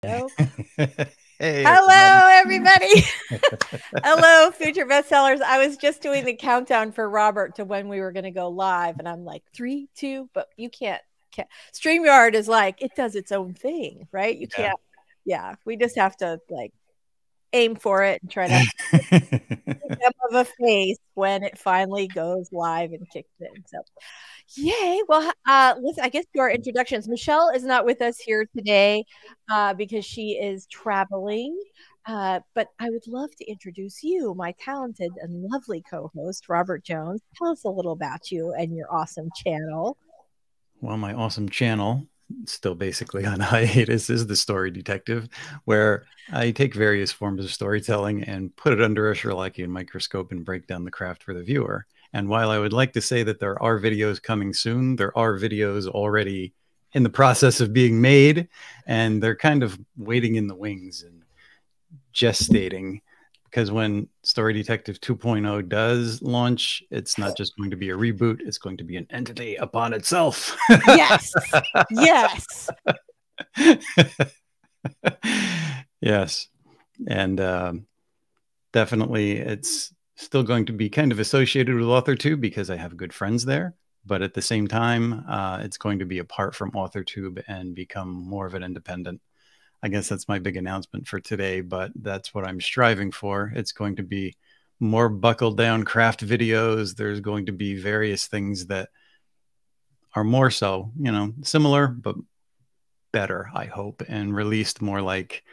Hello, Hey, everybody. Hello, Future Bestsellers. I was just doing the countdown for Robert to when we were going to go live, and I'm like 3, 2, but you can't. StreamYard is like it does its own thing, right? You can't. Yeah, we just have to like aim for it and try to of a face when it finally goes live and kicks in. So, yay! Well, listen, I guess to our introductions. Michelle is not with us here today because she is traveling. But I would love to introduce you, my talented and lovely co-host, Robert Jones. Tell us a little about you and your awesome channel. Well, my awesome channel, still basically on hiatus, is the Story Detective, where I take various forms of storytelling and put it under a Sherlockian microscope and break down the craft for the viewer. And while I would like to say that there are videos coming soon, there are videos already in the process of being made, and they're kind of waiting in the wings and gestating. Because when Story Detective 2.0 does launch, it's not just going to be a reboot, it's going to be an entity upon itself. Yes. Yes. Yes. And definitely it's still going to be kind of associated with authortube because I have good friends there. But at the same time, it's going to be apart from authortube and become more of an independent. I guess that's my big announcement for today, but that's what I'm striving for. It's going to be more buckled down craft videos. There's going to be various things that are more so, similar, but better, I hope, and released more like,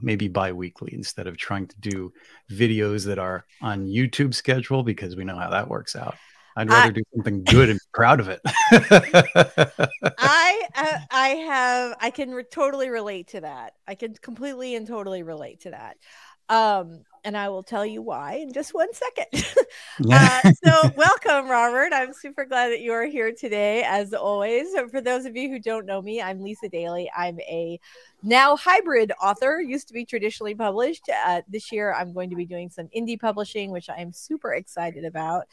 maybe bi-weekly instead of trying to do videos that are on YouTube schedule because we know how that works out. I'd rather do something good and proud of it. I can totally relate to that. I can completely and totally relate to that. And I will tell you why in just 1 second. So welcome, Robert. I'm super glad that you are here today, as always. For those of you who don't know me, I'm Lisa Daly. I'm a now hybrid author, used to be traditionally published. This year, I'm going to be doing some indie publishing, which I am super excited about.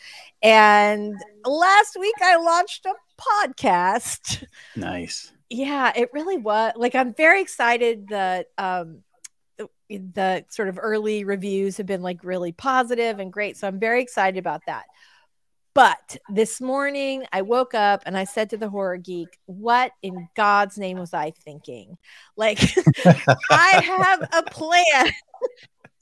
And last week, I launched a podcast. Nice. Yeah, it really was. Like, I'm very excited that the sort of early reviews have been like really positive and great. So I'm very excited about that. But this morning I woke up and I said to the horror geek, what in God's name was I thinking? Like, I have a plan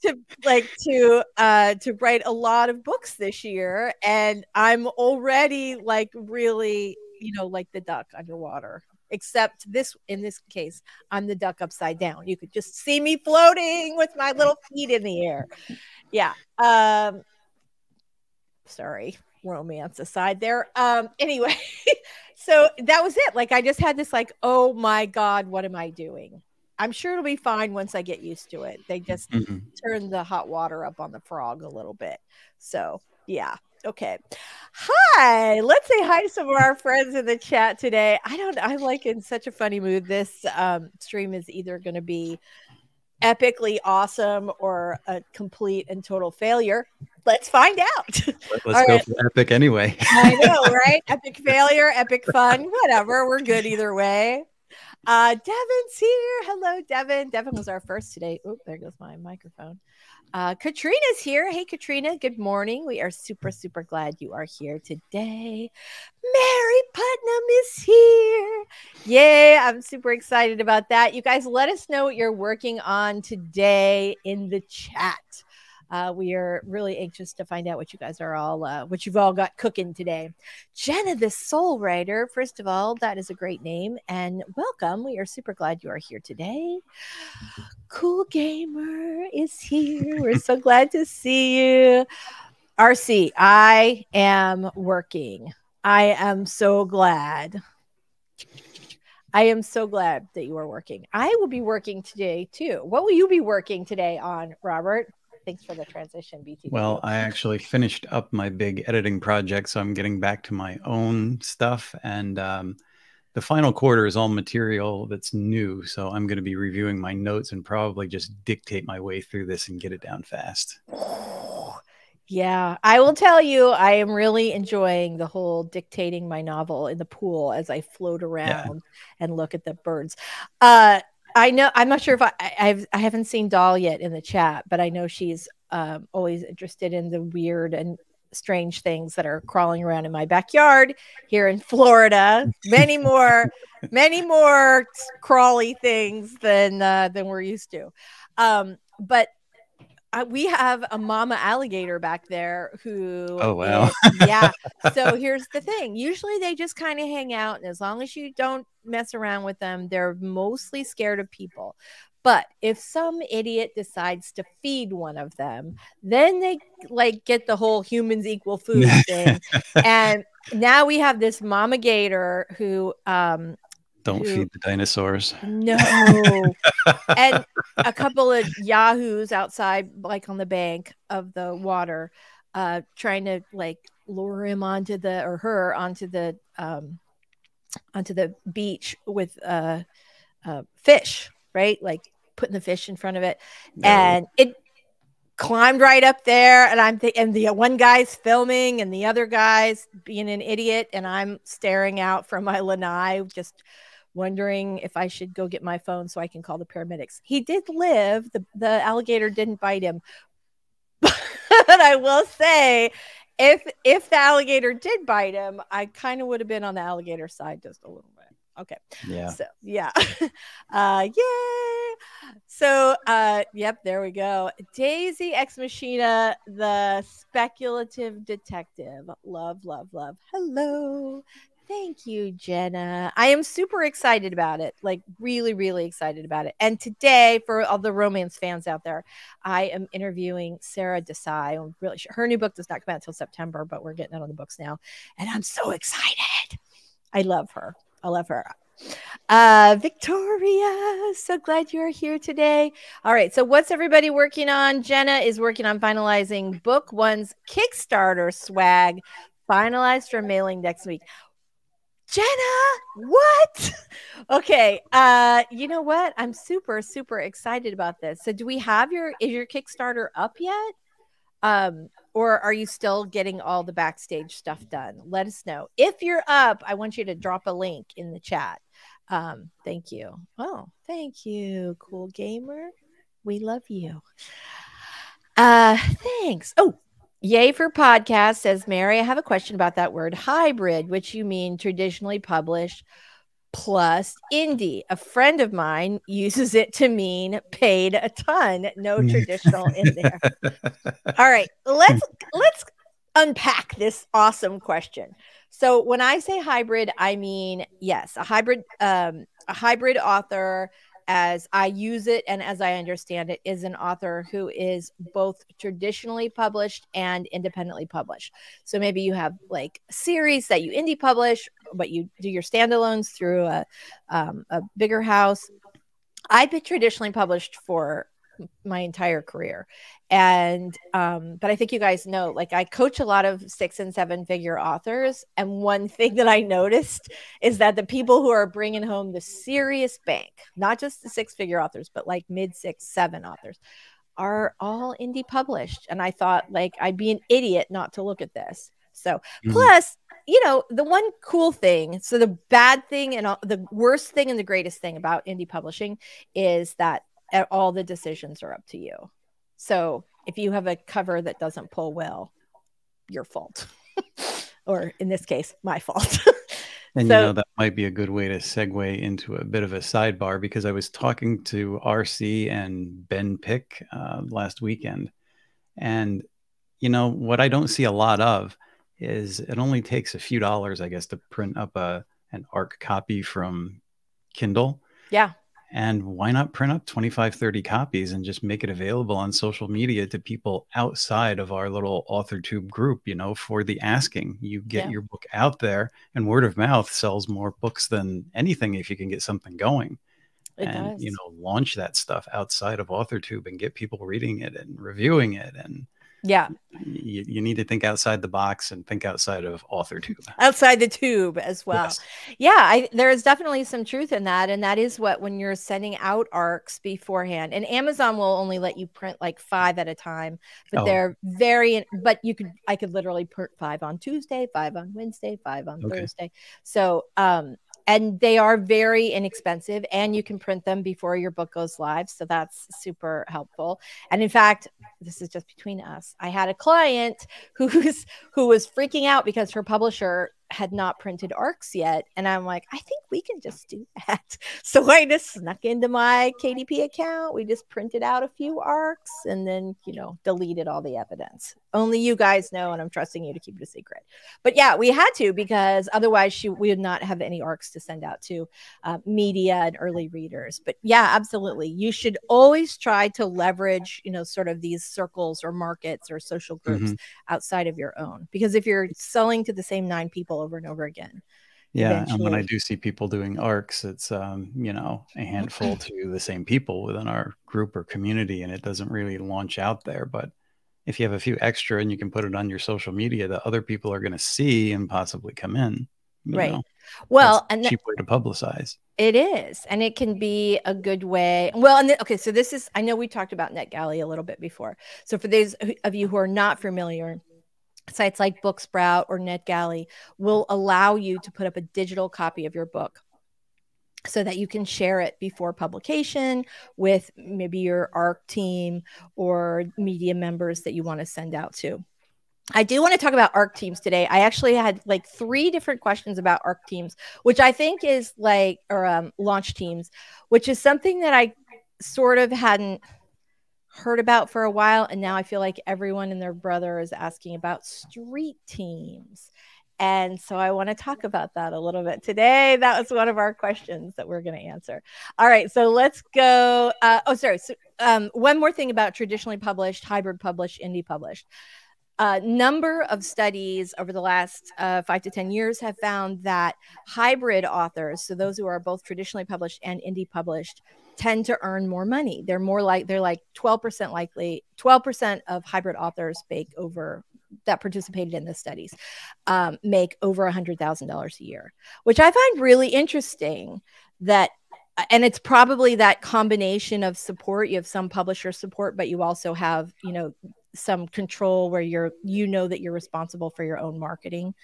to write a lot of books this year, and I'm already like really, like the duck underwater. Except in this case, I'm the duck upside down. You could just see me floating with my little feet in the air. Yeah. Sorry, romance aside there. Anyway, so that was it. Like, I just had this like, oh my God, what am I doing? I'm sure it'll be fine once I get used to it. They just turn the hot water up on the frog a little bit. So yeah. Okay. Hi. Let's say hi to some of our friends in the chat today. I'm like in such a funny mood. This stream is either going to be epically awesome or a complete and total failure. Let's find out. Let's go for epic anyway. I know, right? Epic failure, epic fun, whatever. We're good either way. Devin's here. Hello, Devin. Devin was our first today. Oh, there goes my microphone. Katrina's here. Hey, Katrina. Good morning. We are super, super glad you are here today. Mary Putnam is here. Yay. I'm super excited about that. You guys, let us know what you're working on today in the chat. We are really anxious to find out what you guys are all, what you've all got cooking today. Jenna, the Soul Writer. First of all, that is a great name, and welcome. We are super glad you are here today. Cool Gamer is here. We're so glad to see you. RC, I am working. I am so glad. I am so glad that you are working. I will be working today too. What will you be working today on, Robert? Thanks for the transition, BT. Well, I actually finished up my big editing project, so I'm getting back to my own stuff. And the final quarter is all material that's new. So I'm going to be reviewing my notes and probably just dictate my way through this and get it down fast. Yeah, I will tell you, I am really enjoying the whole dictating my novel in the pool as I float around and look at the birds. I know, I'm not sure if I haven't seen Doll yet in the chat, but I know she's always interested in the weird and strange things that are crawling around in my backyard here in Florida. Many more crawly things than we're used to. But we have a mama alligator back there who Oh, wow. Yeah. So here's the thing. Usually they just kind of hang out, and as long as you don't mess around with them, they're mostly scared of people. But if some idiot decides to feed one of them, then they like get the whole humans equal food thing. And now we have this mama gator who don't feed the dinosaurs. No. And a couple of yahoos outside, like on the bank of the water, trying to like lure him onto her onto the beach with fish, right? Like putting the fish in front of it. No. And it climbed right up there, and and the one guy's filming and the other guy's being an idiot, and I'm staring out from my lanai, just wondering if I should go get my phone so I can call the paramedics. He did live. The alligator didn't bite him. But I will say, if the alligator did bite him, I kind of would have been on the alligator side just a little bit. Okay. Yeah. So yeah. Yay. So yep, there we go. Daisy Ex Machina, the speculative detective. Love, love, love. Hello. Thank you, Jenna. I am super excited about it. Like really, really excited about it. And today, for all the romance fans out there, I am interviewing Sarah Desai. I'm really sure her new book does not come out until September, but we're getting it on the books now. And I'm so excited. I love her. I love her. Victoria, so glad you're here today. All right, so what's everybody working on? Jenna is working on finalizing book one's Kickstarter swag, finalized for mailing next week. Jenna, what? Okay, you know what? I'm super, super excited about this. So do we have is your Kickstarter up yet? Or are you still getting all the backstage stuff done? Let us know. If you're up, I want you to drop a link in the chat. Thank you. Oh, thank you, Cool Gamer. We love you. Thanks. Oh, yay for podcast, says Mary. I have a question about that word hybrid, which you mean traditionally published plus indie. A friend of mine uses it to mean paid a ton. No traditional in there. All right, let's unpack this awesome question. So when I say hybrid, I mean, yes, a hybrid author, as I use it and as I understand it, is an author who is both traditionally published and independently published. So maybe you have like a series that you indie publish, but you do your standalones through a bigger house. I've been traditionally published for my entire career. And but I think you guys know, like, I coach a lot of 6 and 7 figure authors, and one thing that I noticed is that the people who are bringing home the serious bank, not just the 6-figure authors, but like mid 6, 7 authors, are all indie published. And I thought, like, I'd be an idiot not to look at this. So plus, you know, the one cool thing, so the bad thing and the worst thing and the greatest thing about indie publishing is that all the decisions are up to you. So if you have a cover that doesn't pull well, your fault. Or in this case, my fault. And so, you know, that might be a good way to segue into a bit of a sidebar, because I was talking to RC and Ben Pick last weekend. And, you know, what I don't see a lot of is it only takes a few dollars, I guess, to print up an ARC copy from Kindle. Yeah. And why not print up 25, 30 copies and just make it available on social media to people outside of our little AuthorTube group, you know, for the asking. You get your book out there, and word of mouth sells more books than anything if you can get something going. It does. You know, launch that stuff outside of AuthorTube and get people reading it and reviewing it. And yeah, you need to think outside the box and think outside of AuthorTube. Outside the tube as well. Yes. Yeah, there is definitely some truth in that. And that is what, when you're sending out ARCs beforehand, and Amazon will only let you print like 5 at a time, but they're very, but I could literally print 5 on Tuesday, 5 on Wednesday, 5 on Thursday. So, And they are very inexpensive, and you can print them before your book goes live. So that's super helpful. And in fact, this is just between us, I had a client who was freaking out because her publisher had not printed ARCs yet. And I'm like, I think we can just do that. So I just snuck into my KDP account. We just printed out a few ARCs and then, you know, deleted all the evidence. Only you guys know, and I'm trusting you to keep it a secret. But yeah, we had to, because otherwise we would not have any ARCs to send out to media and early readers. But yeah, absolutely. You should always try to leverage, you know, sort of these circles or markets or social groups outside of your own. Because if you're selling to the same 9 people over and over again, yeah, and when I do see people doing ARCs, it's you know, a handful to the same people within our group or community, and it doesn't really launch out there. But if you have a few extra and you can put it on your social media that other people are going to see and possibly come in, you know, well, and cheap way to publicize. It is, and it can be a good way. Well, and okay, so this is, I know we talked about NetGalley a little bit before. So for those of you who are not familiar, sites like Booksprout or NetGalley will allow you to put up a digital copy of your book so that you can share it before publication with maybe your ARC team or media members that you want to send out to. I do want to talk about ARC teams today. I actually had like 3 different questions about ARC teams, which I think is like, or launch teams, which is something that I sort of hadn't heard about for a while. And now I feel like everyone and their brother is asking about street teams. And so I want to talk about that a little bit today. That was one of our questions that we're going to answer. All right, so let's go. So, one more thing about traditionally published, hybrid published, indie published. Number of studies over the last 5 to 10 years have found that hybrid authors, so those who are both traditionally published and indie published, tend to earn more money. They're like 12% likely, 12% of hybrid authors that participated in the studies make over $100,000 a year, which I find really interesting. And it's probably that combination of support. You have some publisher support, but you also have, you know, some control where you know that you're responsible for your own marketing.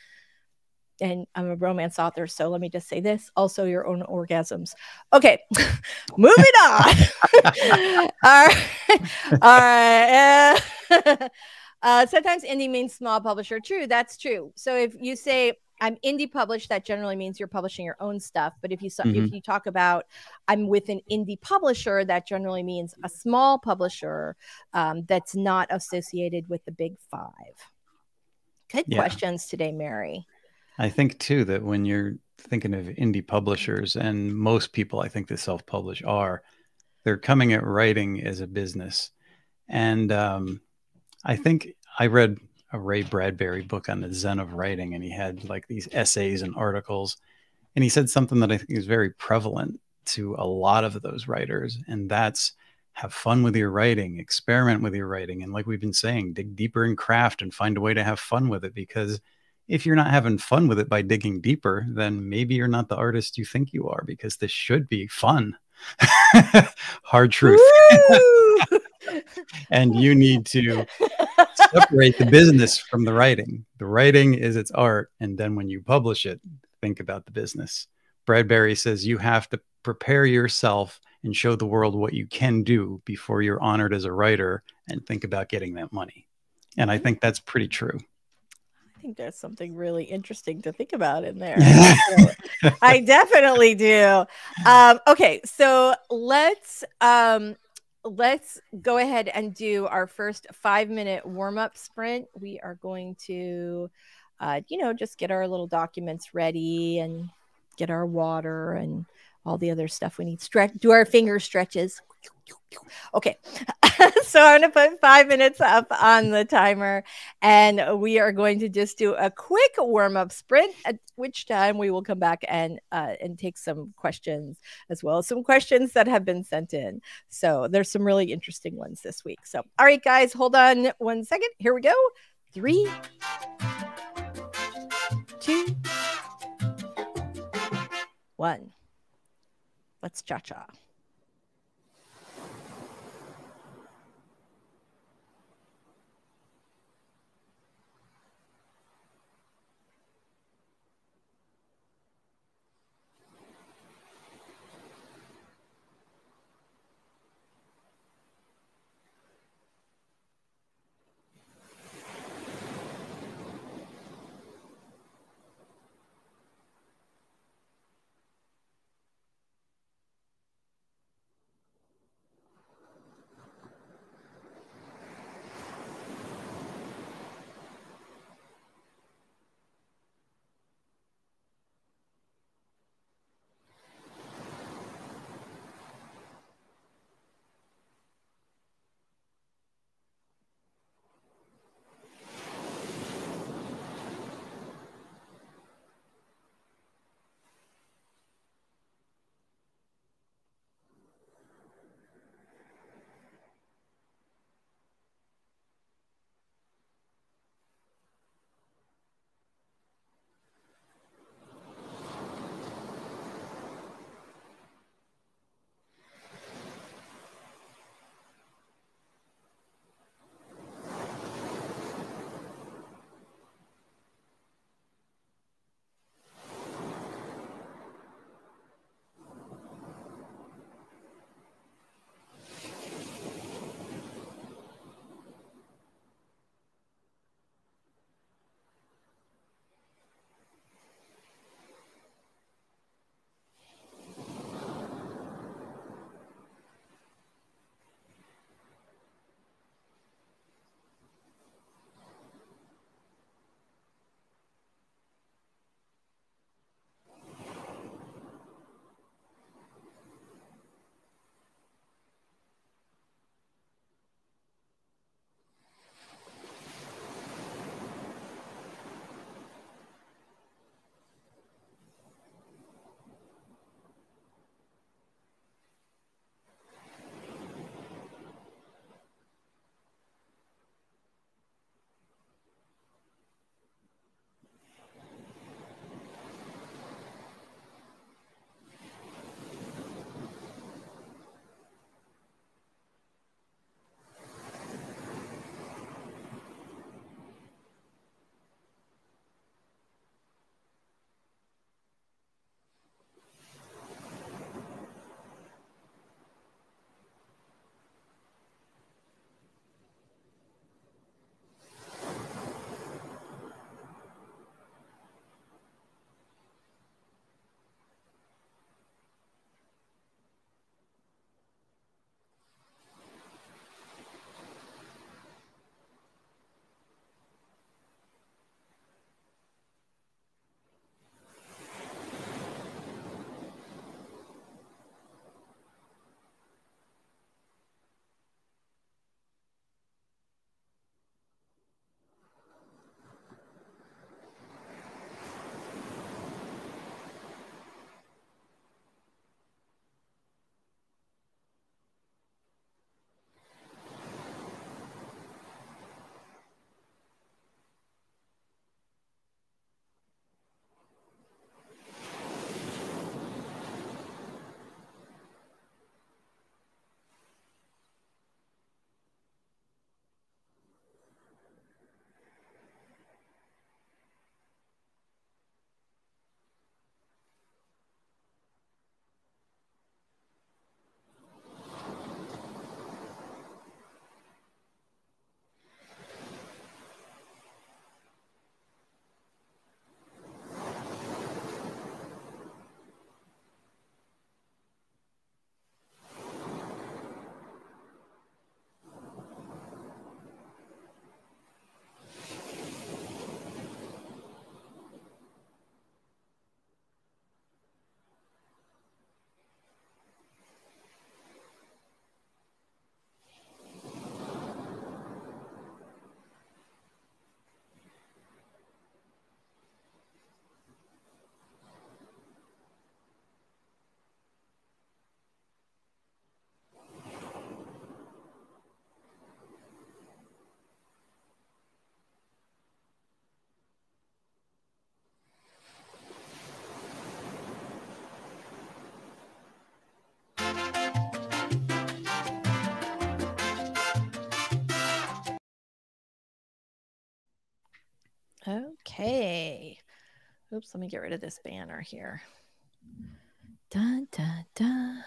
And I'm a romance author, so let me just say this, also your own orgasms. Okay, moving on. All right. Sometimes indie means small publisher. True, that's true. So if you say I'm indie published, that generally means you're publishing your own stuff. But if you talk about I'm with an indie publisher, that generally means a small publisher that's not associated with the big 5. Good questions today, Mary. I think too that when you're thinking of indie publishers, and most people I think that self-publish they're coming at writing as a business. And I think I read a Ray Bradbury book on the Zen of writing, and he had like these essays and articles, and he said something that I think is very prevalent to a lot of those writers, and that's have fun with your writing, experiment with your writing, and like we've been saying, dig deeper in craft and find a way to have fun with it. Because if you're not having fun with it by digging deeper, then maybe you're not the artist you think you are, because this should be fun. Hard truth. And you need to separate the business from the writing. The writing is its art. And then when you publish it, think about the business. Bradbury says you have to prepare yourself and show the world what you can do before you're honored as a writer and think about getting that money. And I think that's pretty true. I think there's something really interesting to think about in there. I definitely do. Okay, so let's go ahead and do our first 5-minute warm-up sprint. We are going to, just get our little documents ready and get our water and all the other stuff we need. Do our finger stretches. Okay, so I'm going to put 5 minutes up on the timer, and we are going to just do a quick warm-up sprint, at which time we will come back and take some questions, as well as some questions that have been sent in. So there's some really interesting ones this week. So, all right, guys, hold on 1 second. Here we go. 3, 2, 1. Let's cha-cha. Okay. Oops, let me get rid of this banner here. Dun, dun, dun.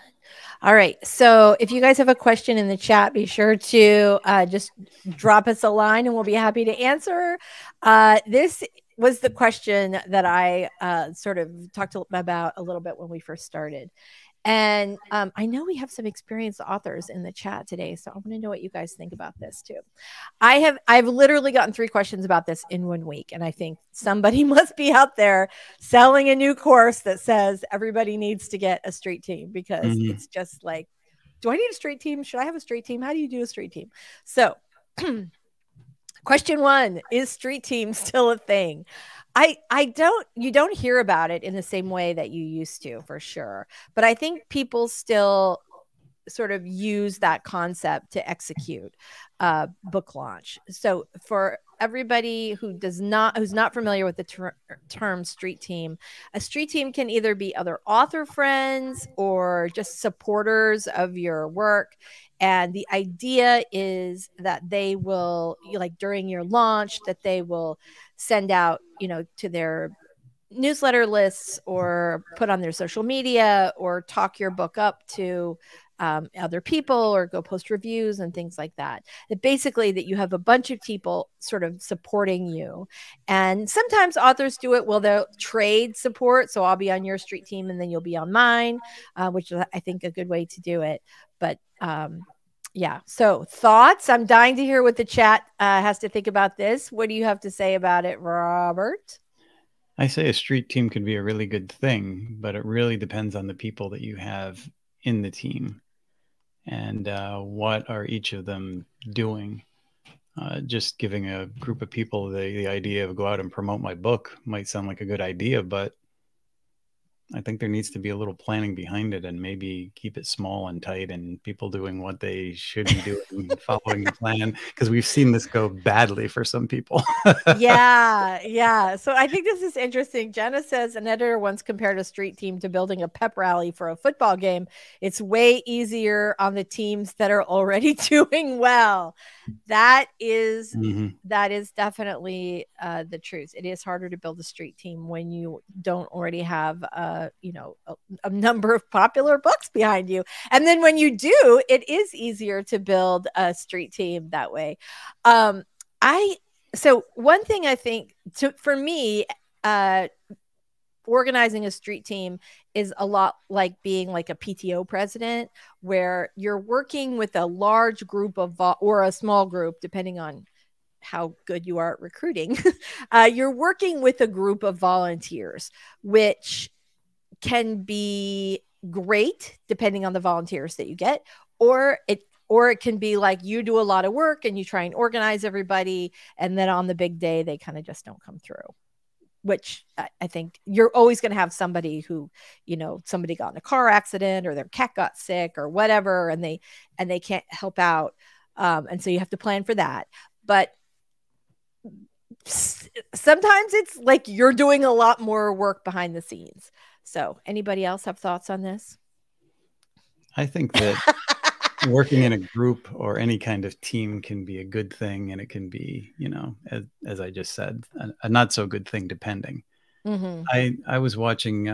All right. So if you guys have a question in the chat, be sure to just drop us a line and we'll be happy to answer. This was the question that I sort of talked about a little bit when we first started. And I know we have some experienced authors in the chat today, so I want to know what you guys think about this too. I've literally gotten 3 questions about this in 1 week, and I think somebody must be out there selling a new course that says everybody needs to get a street team, because it's just like, do I need a street team? Should I have a street team? How do you do a street team? So, question 1, is street team still a thing? You don't hear about it in the same way that you used to, for sure. But I think people still sort of use that concept to execute book launch. So for everybody who's not familiar with the term street team, a street team can either be other author friends or just supporters of your work. And the idea is that they will, like during your launch, that they will send out, to their newsletter lists or put on their social media or talk your book up to other people or go post reviews and things like that. That basically that you have a bunch of people sort of supporting you. And sometimes authors do it, well, they'll trade support. So I'll be on your street team and then you'll be on mine, which is, I think, a good way to do it. But yeah. So thoughts? I'm dying to hear what the chat has to think about this. What do you have to say about it, Robert? I say a street team could be a really good thing, but it really depends on the people that you have in the team and what are each of them doing. Just giving a group of people the idea of go out and promote my book might sound like a good idea, but I think there needs to be a little planning behind it and maybe keep it small and tight and people doing what they should be doing, following the plan, because we've seen this go badly for some people. Yeah. So I think this is interesting. Jenna says an editor once compared a street team to building a pep rally for a football game. It's way easier on the teams that are already doing well. That is definitely the truth. It is harder to build a street team when you don't already have a number of popular books behind you. And then when you do, it is easier to build a street team that way. So one thing I think for me, organizing a street team is a lot like being like a PTO president, where you're working with a large group of or a small group, depending on how good you are at recruiting. You're working with a group of volunteers, which can be great depending on the volunteers that you get, or it can be like you do a lot of work and you try and organize everybody, and then on the big day they kind of just don't come through. Which I think you're always going to have somebody who, somebody got in a car accident or their cat got sick or whatever, and they can't help out, and so you have to plan for that. But sometimes it's like you're doing a lot more work behind the scenes. So anybody else have thoughts on this? I think that working in a group or any kind of team can be a good thing, and it can be, as I just said, a not so good thing depending. I was watching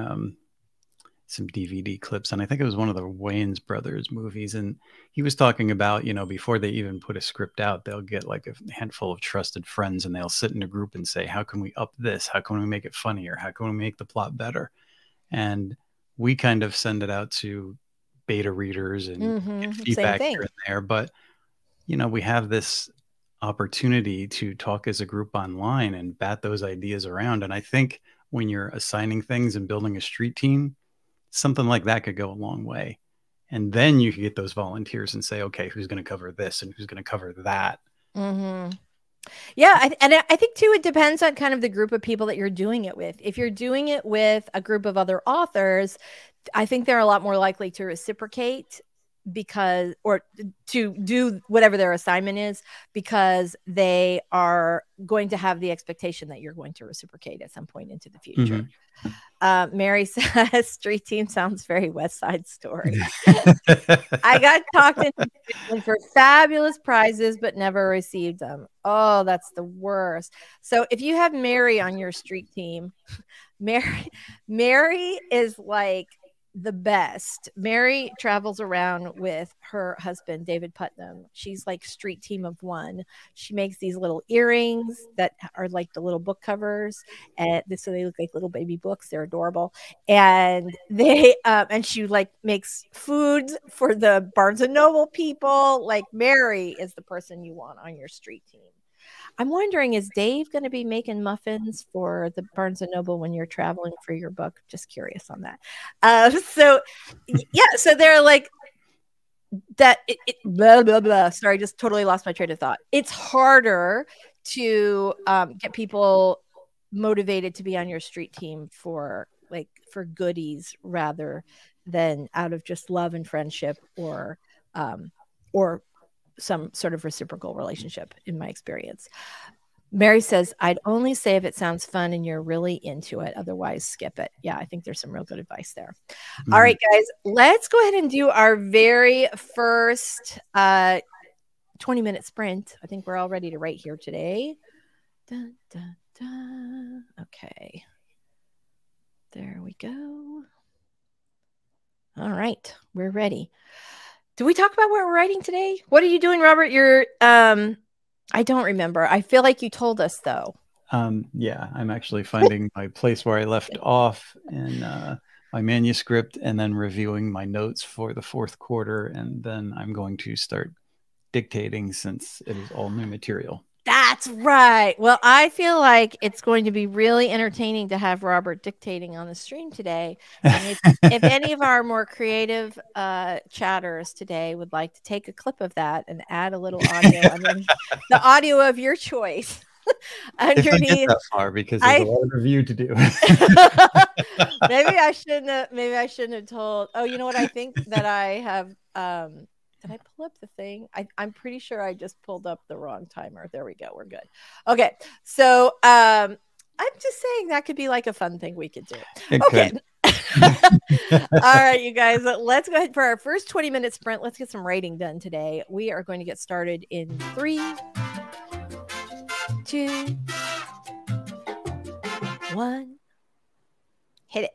some DVD clips, and I think it was one of the Wayans brothers movies, and he was talking about, before they even put a script out, they'll get like a handful of trusted friends and they'll sit in a group and say, how can we up this? How can we make it funnier? How can we make the plot better? And we kind of send it out to beta readers and get feedback here and there. But, we have this opportunity to talk as a group online and bat those ideas around. And I think when you're assigning things and building a street team, something like that could go a long way. And then you can get those volunteers and say, okay, who's going to cover this and who's going to cover that? Yeah. And I think too, it depends on kind of the group of people that you're doing it with. If you're doing it with a group of other authors, I think they're a lot more likely to reciprocate because, or to do whatever their assignment is, because they are going to have the expectation that you're going to reciprocate at some point into the future. Mary says, street team sounds very West Side Story. I got talked into for fabulous prizes, but never received them. Oh, that's the worst. So if you have Mary on your street team, Mary is like the best. Mary travels around with her husband, David Putnam. She's like street team of one. She makes these little earrings that are like the little book covers, and so they look like little baby books. They're adorable. And they and she like makes food for the Barnes and Noble people. Like, Mary is the person you want on your street team. I'm wondering, is Dave going to be making muffins for the Barnes and Noble when you're traveling for your book? Just curious on that. So they're like that. Blah, blah, blah. Sorry, just totally lost my train of thought. It's harder to get people motivated to be on your street team for goodies rather than out of just love and friendship or some sort of reciprocal relationship, in my experience. Mary says, I'd only say if it sounds fun and you're really into it. Otherwise, skip it. Yeah, I think there's some real good advice there. All right, guys, let's go ahead and do our very first 20-minute sprint. I think we're all ready to write here today. Dun, dun, dun. Okay. There we go. All right, we're ready. Did we talk about what we're writing today? What are you doing, Robert? You're, I don't remember. I feel like you told us, though. Yeah, I'm actually finding my place where I left off in my manuscript and then reviewing my notes for the fourth quarter. And then I'm going to start dictating since it is all new material. That's right. Well, I feel like it's going to be really entertaining to have Robert dictating on the stream today. And if any of our more creative chatters today would like to take a clip of that and add a little audio, the audio of your choice. If I get that far, because there's a lot of review to do. Maybe I shouldn't have told. Oh, you know what? I think that I have. Did I pull up the thing? I'm pretty sure I just pulled up the wrong timer. There we go. We're good. Okay. So I'm just saying that could be like a fun thing we could do. Okay. All right, you guys, let's go ahead for our first 20-minute sprint. Let's get some writing done today. We are going to get started in 3, 2, 1. Hit it.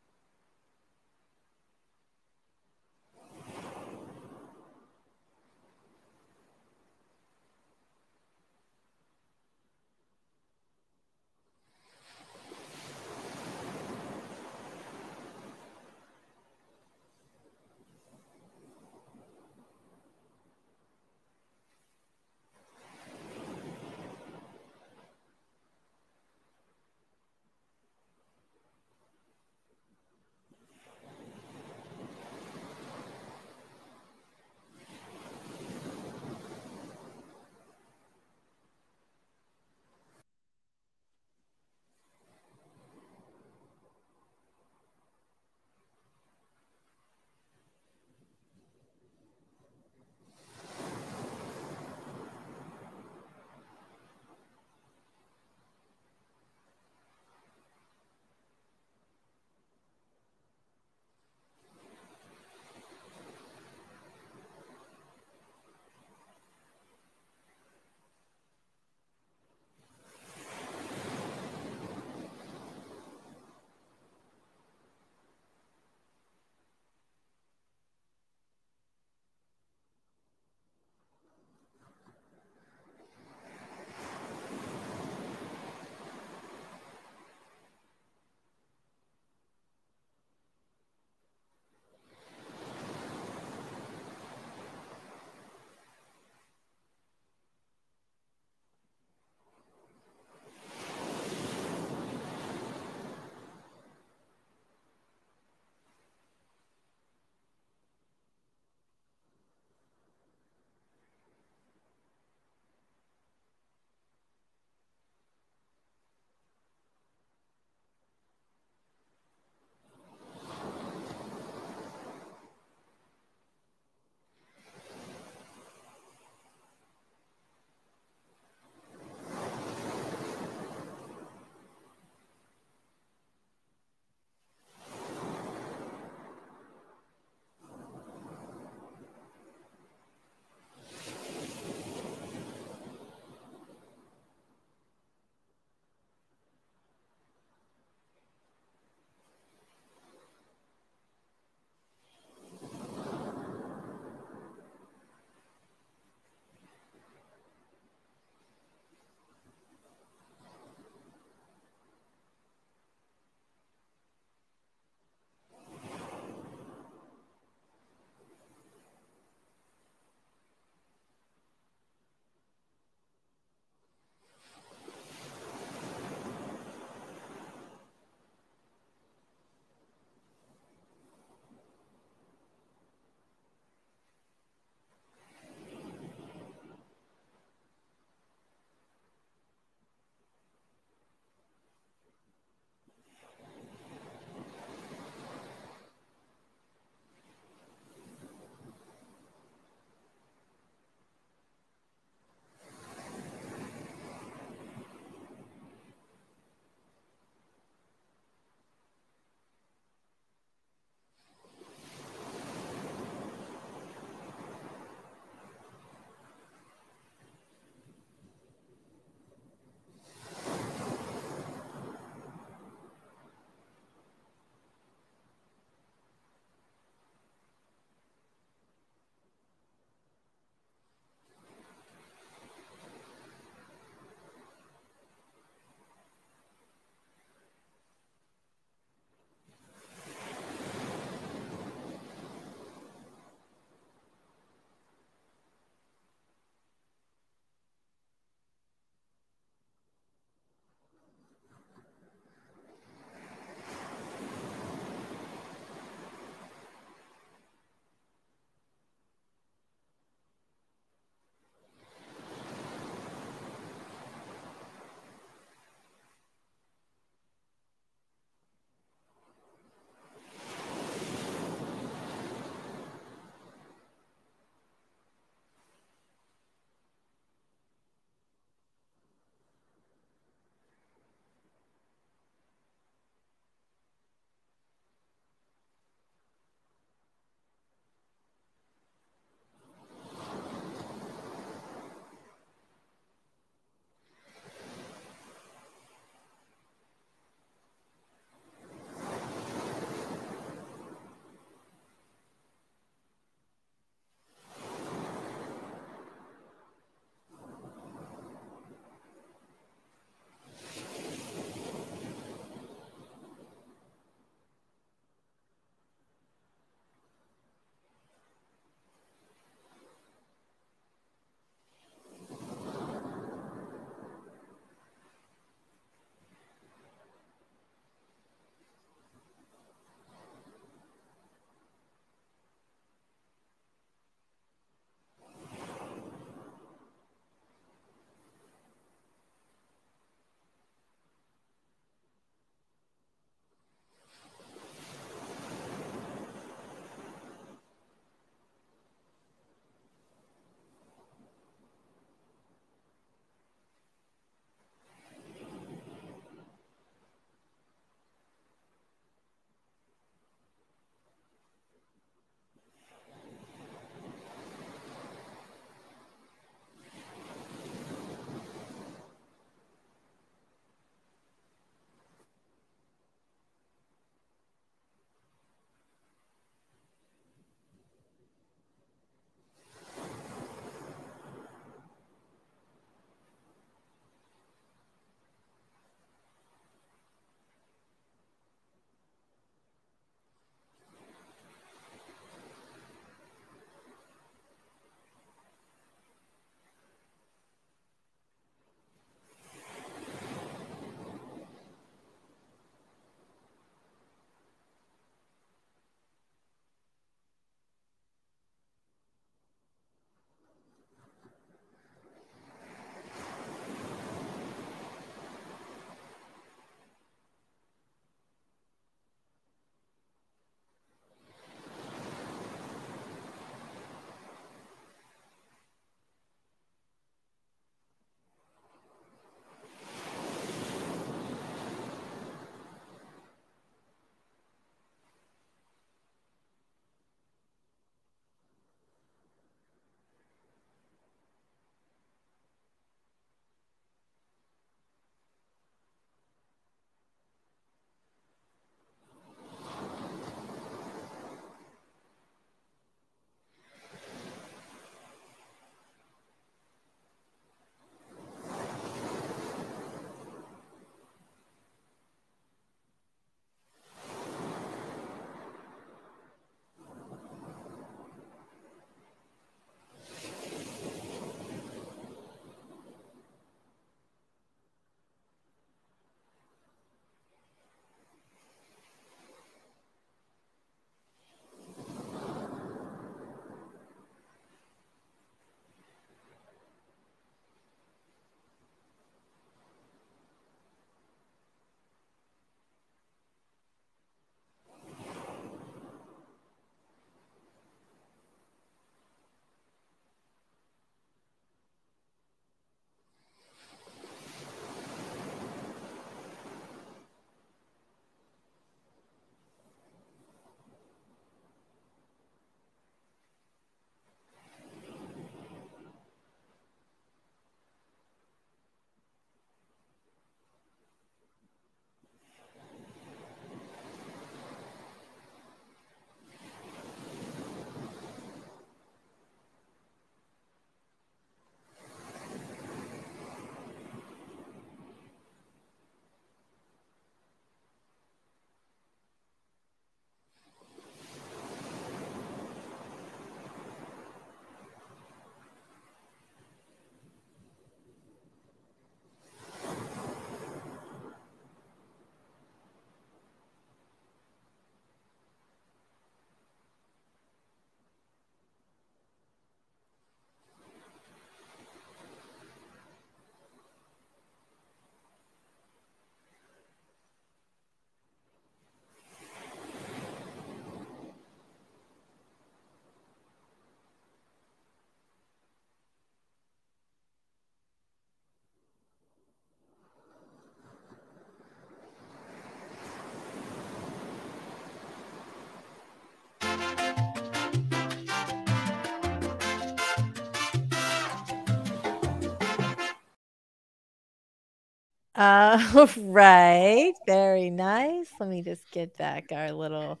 Right. Very nice. Let me just get back our little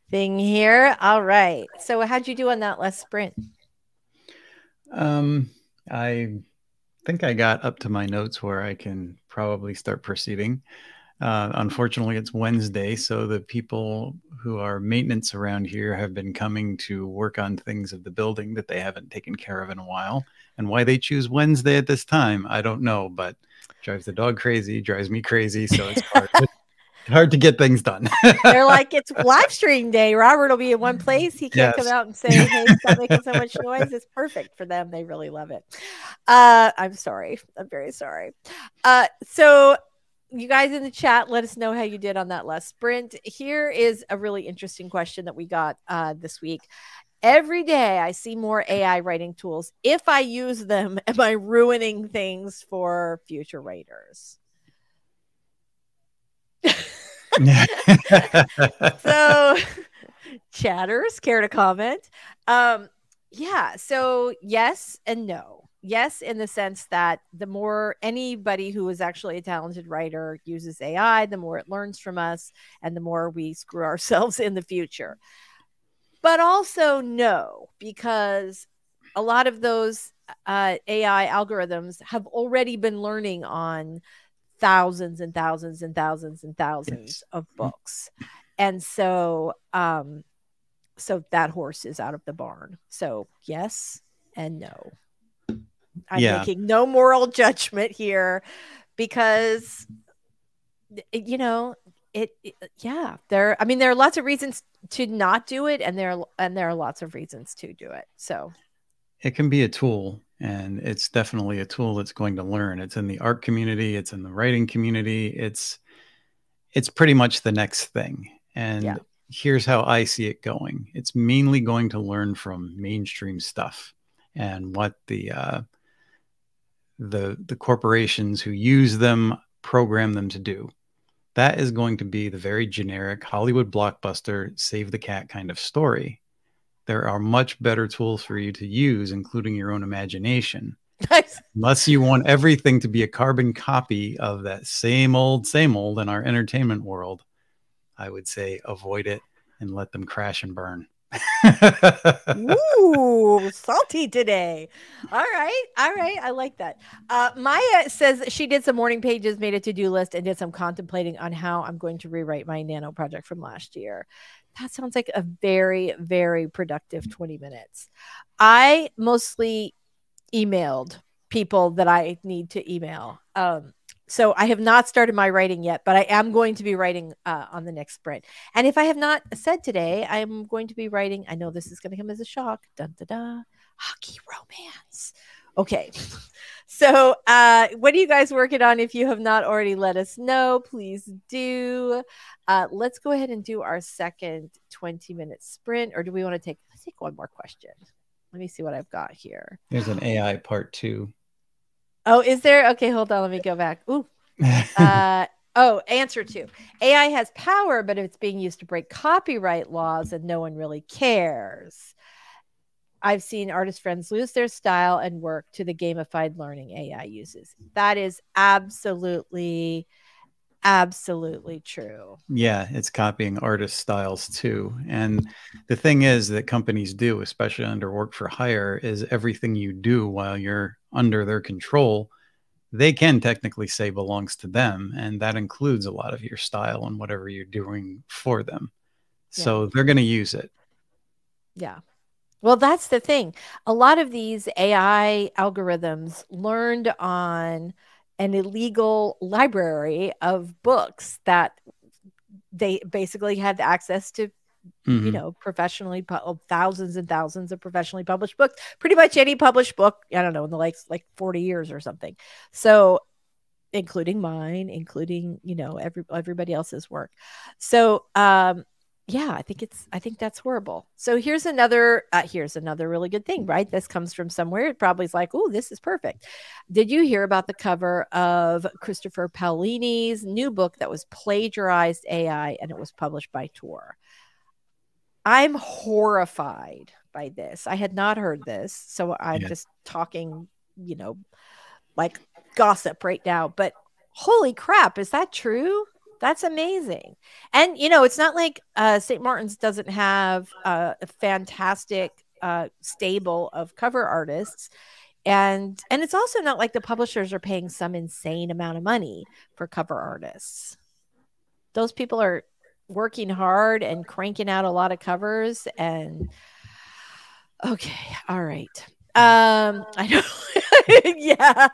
thing here. All right. So how'd you do on that last sprint? I think I got up to my notes where I can probably start proceeding. Unfortunately, it's Wednesday, so the people who are maintenance around here have been coming to work on things of the building that they haven't taken care of in a while. And why they choose Wednesday at this time, I don't know, but drives the dog crazy, drives me crazy, so it's hard to get things done. They're like, it's live stream day. Robert will be in one place. He can't come Yes. out and say, hey, stop making so much noise. It's perfect for them. They really love it. I'm sorry. I'm very sorry. So you guys in the chat, let us know how you did on that last sprint. Here is a really interesting question that we got this week. Every day I see more AI writing tools. If I use them, am I ruining things for future writers? So chatters, care to comment? Yeah, so yes and no. Yes, in the sense that the more anybody who is actually a talented writer uses AI, the more it learns from us and the more we screw ourselves in the future. But also no, because a lot of those AI algorithms have already been learning on thousands and thousands and thousands and thousands of books. And so so that horse is out of the barn. So yes and no. I'm making no moral judgment here because you know yeah, there are lots of reasons to not do it, and there are lots of reasons to do it. So it can be a tool, and it's definitely a tool that's going to learn. It's in the art community, it's in the writing community, it's pretty much the next thing. And here's how I see it going. It's mainly going to learn from mainstream stuff and what the corporations who use them program them to do. That is going to be the very generic Hollywood blockbuster, save the cat kind of story. There are much better tools for you to use, including your own imagination. Unless you want everything to be a carbon copy of that same old in our entertainment world, I would say avoid it and let them crash and burn. Ooh, salty today. All right. I like that. Maya says she did some morning pages, made a to-do list, and did some contemplating on how I'm going to rewrite my nano project from last year. That sounds like a very, very productive 20 minutes. I mostly emailed people that I need to email. So I have not started my writing yet, but I am going to be writing on the next sprint. And if I have not said today, I'm going to be writing. I know this is going to come as a shock. Dun, da, da, hockey romance. Okay. So what are you guys working on? If you have not already let us know, please do. Let's go ahead and do our second 20-minute sprint. Or do we want to let's take one more question. Let me see what I've got here. There's an AI part 2. Oh, is there? Okay, hold on. Let me go back. Ooh. Answer 2. AI has power, but it's being used to break copyright laws and no one really cares. I've seen artist friends lose their style and work to the gamified learning AI uses. That is absolutely true. Yeah, it's copying artist styles too. And the thing is that companies do, especially under work for hire, is everything you do while you're under their control, they can technically say belongs to them. And that includes a lot of your style and whatever you're doing for them. So they're going to use it. Yeah. Well, that's the thing. A lot of these AI algorithms learned on an illegal library of books that they basically had access to, you know, professionally, thousands and thousands of professionally published books, pretty much any published book, I don't know, in the like 40 years or something. So including mine, including, you know, everybody else's work. So, yeah, I think that's horrible. So here's another really good thing, right? This comes from somewhere. It probably is like, oh, this is perfect. Did you hear about the cover of Christopher Paolini's new book that was plagiarized AI and it was published by Tor? I'm horrified by this. I had not heard this, so I'm just talking, you know, like gossip right now. But Holy crap, is that true? That's amazing. And it's not like St. Martin's doesn't have a fantastic stable of cover artists. And it's also not like the publishers are paying some insane amount of money for cover artists. Those people are working hard and cranking out a lot of covers. And okay, all right. I know. Yeah.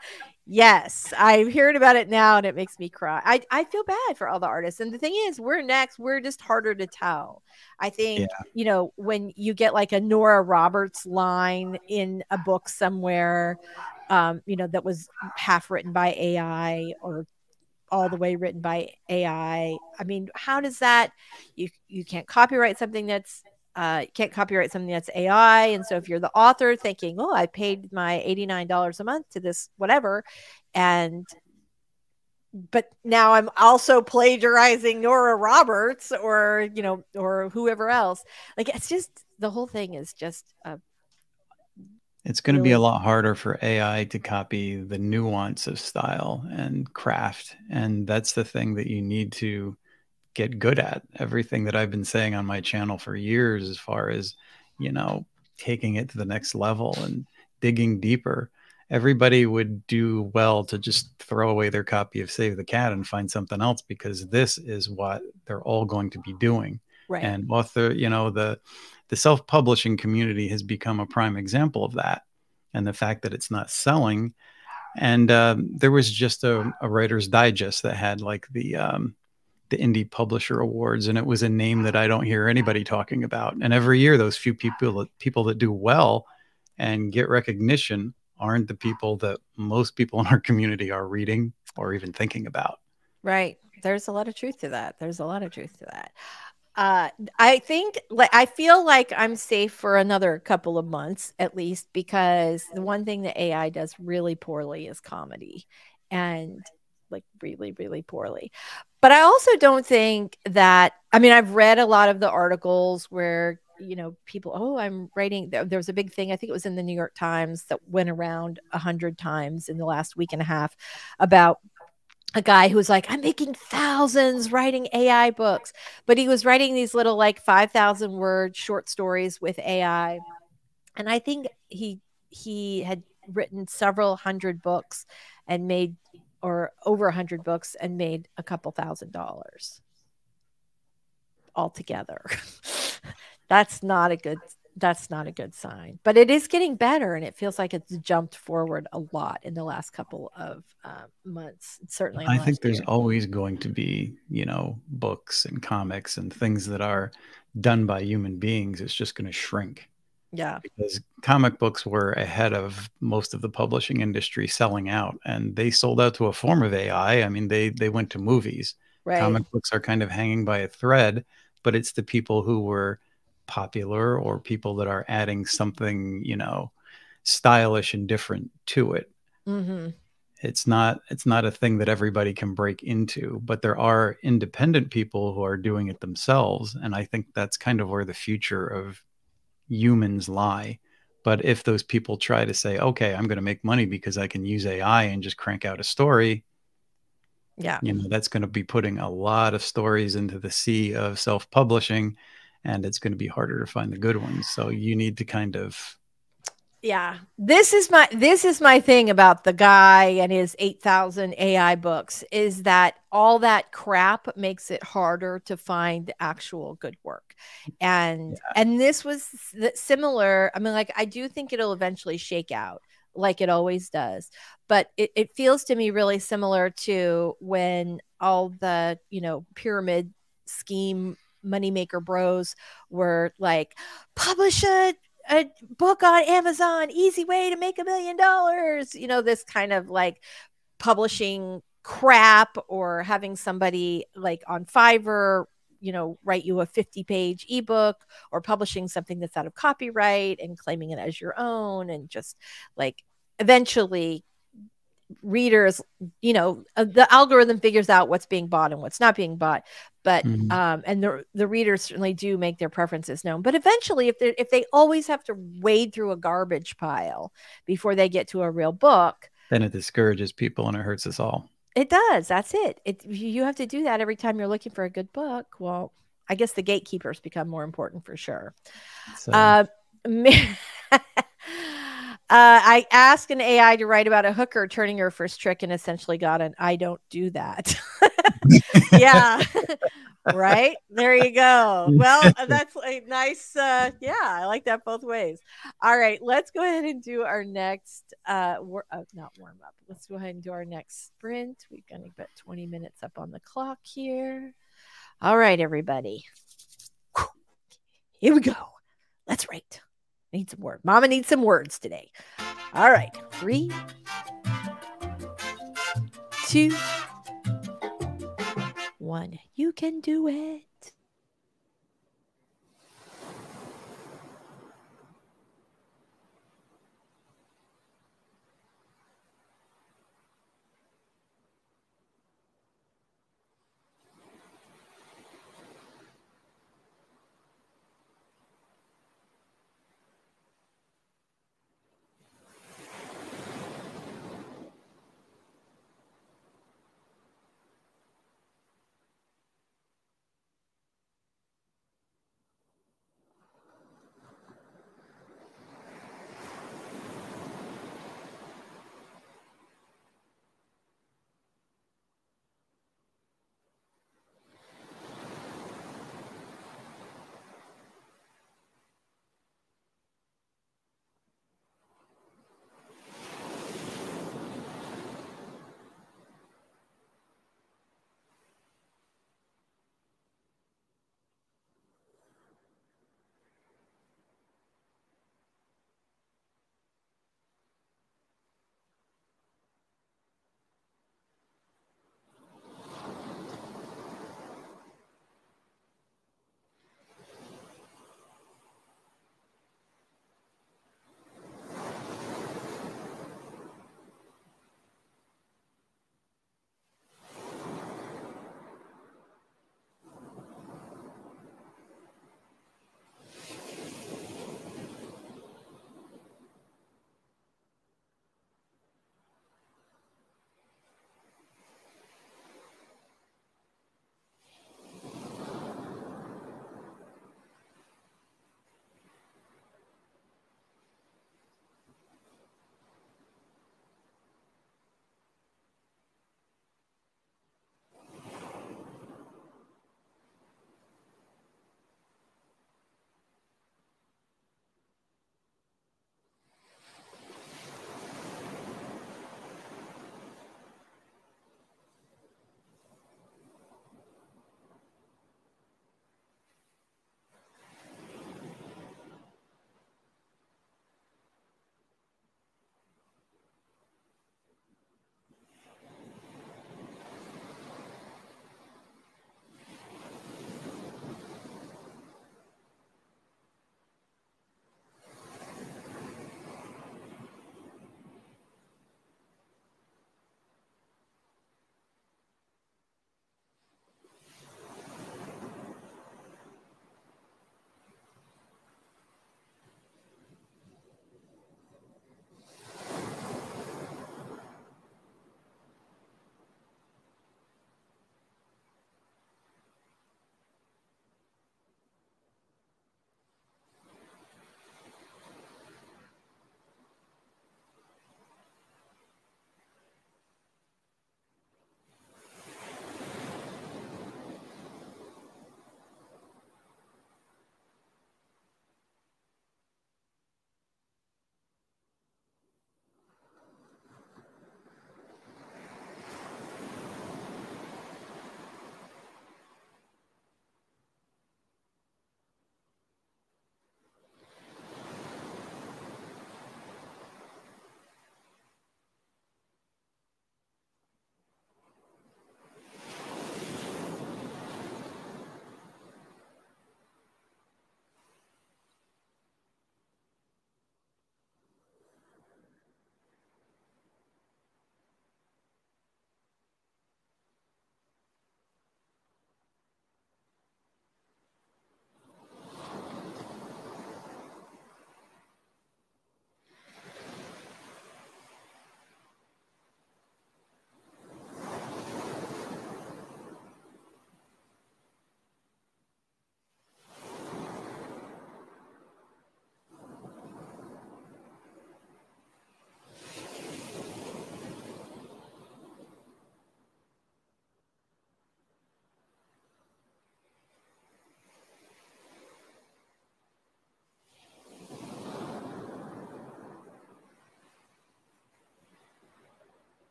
Yes, I'm hearing about it now and it makes me cry. I feel bad for all the artists. And the thing is, we're next. We're just harder to tell. I think, when you get like a Nora Roberts line in a book somewhere, that was half written by AI or all the way written by AI. I mean, how does that, you can't copyright something that's AI. And so if you're the author thinking, oh, I paid my $89 a month to this, whatever. But now I'm also plagiarizing Nora Roberts or whoever else. Like, it's just, the whole thing is just, it's going to be a lot harder for AI to copy the nuance of style and craft. And that's the thing that you need to get good at. Everything that I've been saying on my channel for years, as far as, taking it to the next level and digging deeper, everybody would do well to just throw away their copy of Save the Cat and find something else, because this is what they're all going to be doing. Right. And author, the self-publishing community has become a prime example of that. And the fact that it's not selling. And there was just a Writer's Digest that had like the Indie Publisher Awards, and it was a name that I don't hear anybody talking about. And every year, those few people that do well and get recognition aren't the people that most people in our community are reading or even thinking about. Right. There's a lot of truth to that. I think, I feel like I'm safe for another couple of months at least, because the one thing that AI does really poorly is comedy, and like really, really poorly. But I also don't think that, I've read a lot of the articles where, people, I'm writing, there was a big thing, I think it was in the New York Times, that went around 100 times in the last week and a half, about a guy who was like, I'm making thousands writing AI books, but he was writing these little like 5,000 word short stories with AI. And I think he had written several hundred books and made, or over 100 books, and made a couple $1,000 altogether. That's not a good sign, but it is getting better, and it feels like it's jumped forward a lot in the last couple of months. Certainly, I think there's always going to be, books and comics and things that are done by human beings. It's just going to shrink. Yeah, because comic books were ahead of most of the publishing industry selling out, and they sold out to a form of AI. They went to movies. Right. Comic books are kind of hanging by a thread, but it's the people who were popular or people that are adding something, stylish and different to it. Mm-hmm. It's not a thing that everybody can break into, but there are independent people who are doing it themselves. And I think that's kind of where the future of humans lie. But if those people try to say, okay, I'm going to make money because I can use AI and just crank out a story, that's going to be putting a lot of stories into the sea of self-publishing, and it's going to be harder to find the good ones. So you need to kind of, this is my thing about the guy and his 8,000 AI books, is that all that crap makes it harder to find actual good work. And this was similar. I do think it'll eventually shake out, like it always does. But it feels to me really similar to when all the, pyramid scheme moneymaker bros were like, publish a book on Amazon, easy way to make $1 million. This kind of like publishing crap, or having somebody like on Fiverr, write you a 50-page ebook, or publishing something that's out of copyright and claiming it as your own. And just like, eventually readers, the algorithm figures out what's being bought and what's not being bought. But and the readers certainly do make their preferences known. But eventually, if they always have to wade through a garbage pile before they get to a real book, then it discourages people and it hurts us all. It does. That's it. You have to do that every time you're looking for a good book. Well, I guess the gatekeepers become more important for sure. So, I asked an AI to write about a hooker turning her first trick and essentially got an I don't do that. Yeah. Right. There you go. Well, that's a nice, yeah, I like that both ways. All right. Let's go ahead and do our next, not warm up. Let's go ahead and do our next sprint. We've got about 20 minutes up on the clock here. All right, everybody. Here we go. Let's write. Need some words. Mama needs some words today. All right. 3, 2, 1. You can do it.